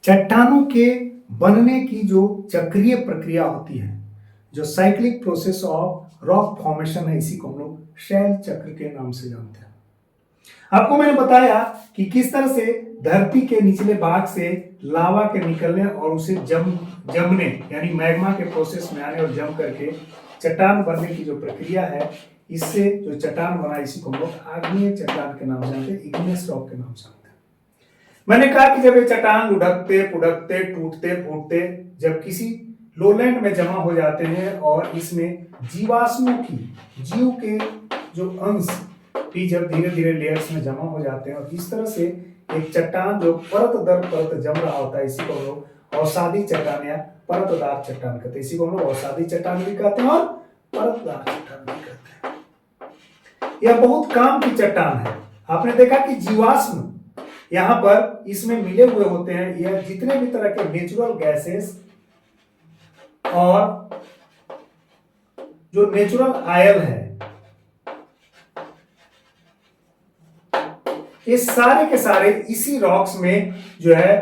चट्टानों के बनने की जो चक्रीय प्रक्रिया होती है, जो cyclic process of rock formation है, इसी को हम लोग शैल चक्र के नाम से जानते हैं। आपको मैंने बताया कि किस तरह से धरती के निचले भाग से लावा के निकलने और उसे जमने यानी मैग्मा के प्रोसेस में आने और जम करके चट्टान बनने की जो प्रक्रिया है, इससे जो चट्टान बना इसी को हम लोग आग्नेय चट्टान के नाम से जानते हैं, इग्नियस रॉक के नाम से जानते हैं। मैंने कहा कि जब ये चट्टान लुढ़कते पुढ़कते टूटते फूटते जब किसी लोलैंड में जमा हो जाते हैं और इसमें जीवाश्मों की जीव के जो अंश भी जब धीरे धीरे लेयर्स में जमा हो जाते हैं और इस तरह से एक चट्टान जो परत दर परत जम रहा होता है, इसी को हम लोग अवसादी चट्टान या परतदार चट्टान कहते हैं। इसी को हम लोग अवसादी चट्टान भी कहते हैं और परतदार चट्टान भी कहते हैं। यह बहुत काम की चट्टान है। आपने देखा कि जीवाश्म यहां पर इसमें मिले हुए होते हैं। यह जितने भी तरह के नेचुरल गैसेस और जो नेचुरल ऑयल है, ये सारे के सारे इसी रॉक्स में जो है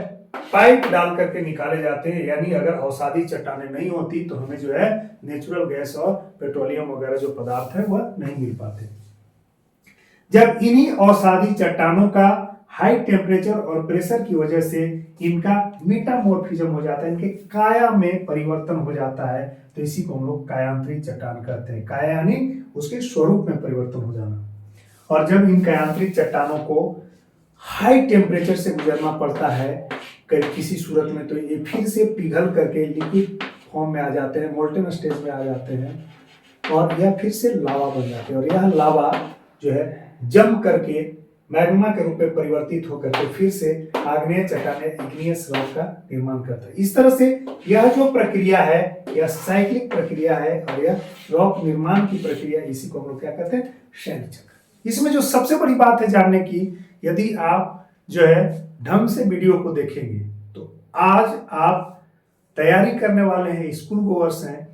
पाइप डाल करके निकाले जाते हैं। यानी अगर अवसादी चट्टानें नहीं होती तो हमें जो है नेचुरल गैस और पेट्रोलियम वगैरह जो पदार्थ है वह नहीं मिल पाते। जब इन्हीं अवसादी चट्टानों का हाई टेम्परेचर और प्रेशर की वजह से इनका मेटामॉर्फिज्म हो जाता है, इनके काया में परिवर्तन हो जाता है, तो इसी को हम लोग कायांतरित चट्टान कहते हैं। काया यानी उसके स्वरूप में परिवर्तन हो जाना। और जब इन कायांतरित चट्टानों को हाई टेम्परेचर से गुजरना पड़ता है किसी सूरत में, तो ये फिर से पिघल करके लिक्विड फॉर्म में आ जाते हैं, मोल्टन स्टेज में आ जाते हैं और यह फिर से लावा बन जाते हैं। और यह लावा जो है जम करके मैग्मा के रूप में परिवर्तित होकर के फिर से आग्नेय चट्टान इग्नियस रॉक का निर्माण करता है। इस तरह से यह जो प्रक्रिया है यह साइक्लिक प्रक्रिया है और यह रॉक निर्माण की प्रक्रिया, इसी को हम लोग क्या कहते हैं, शैल चक्र। इसमें जो सबसे बड़ी बात है जानने की, यदि आप जो है ढंग से वीडियो को देखेंगे तो आज आप तैयारी करने वाले हैं, स्कूल गोअर्स हैं,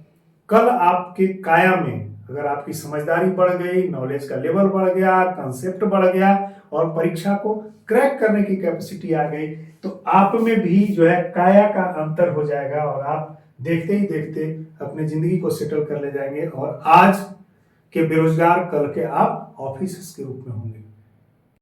कल आपके काया में अगर आपकी समझदारी बढ़ गई, नॉलेज का लेवल बढ़ गया, कंसेप्ट बढ़ गया और परीक्षा को क्रैक करने की कैपेसिटी आ गई, तो आप में भी जो है काया का अंतर हो जाएगा और आप देखते ही देखते अपनी जिंदगी को सेटल कर ले जाएंगे और आज के बेरोजगार कल के आप ऑफिसर्स के रूप में होंगे।